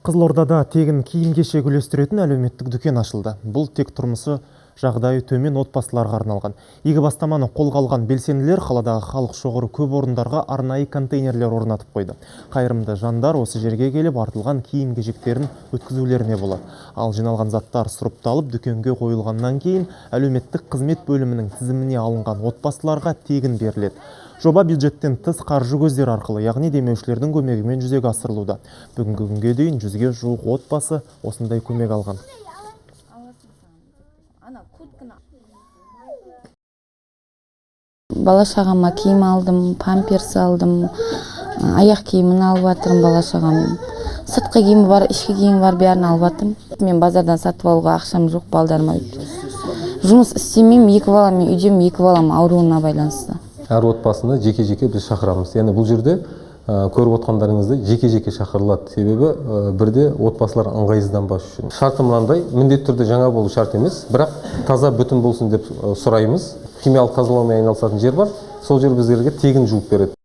Қызылордада тегін киім-кешек үлестіретін әлеуметтік дүкен ашылды. Бұл тек тұрмысы жағдайы төмен отбасыларға арналған. Игі бастаманы қолға алған белсенділер қаладағы халық шоғыры көп орындарға арнайы контейнерлер орнатып қойды. Қайырымды жандар осы жерге келіп артылған киім-кешектерін өткізулеріне болады. Ал жиналған заттар сұрыпталып дүкенге қойылғаннан кейін әлеуметтік қызмет бөлімінің тізіміне алынған отбасыларға тегін беріледі. Жоба бюджеттен тыс қаржы көздері арқылы, яғни демеушілердің көмегімен жүзеге асырылуда. Бүгінгі күнге дейін 100-ге жуық отбасы осындай көмек алған. Бала шағама киім алдым, памперс алдым, аяқ киімін алып жатырмын бала шағам. Сыртқы киімі бар, ішкі киімі бар, бәрін алып жатырмын. Мен базардан сатып алуға ақшам жоқ балдарыма. Жұмыс істемеймін, екі балам, үйдем екі балам ауруына байланысты. Әр отбасыны жеке-жеке біз шақырамыз. Яғни бұл жерде көріп отқандарыңызды жеке-жеке шақырылады. Себебі бірде отбасылар ыңғайсызданбас үшін. Шарты мынандай, міндетті түрде жаңа болу шарт емес, бірақ таза бүтін болсын деп сұраймыз. Химиялық тазалаумен айналысатын жер бар, сол жер біздерге тегін жуып береді.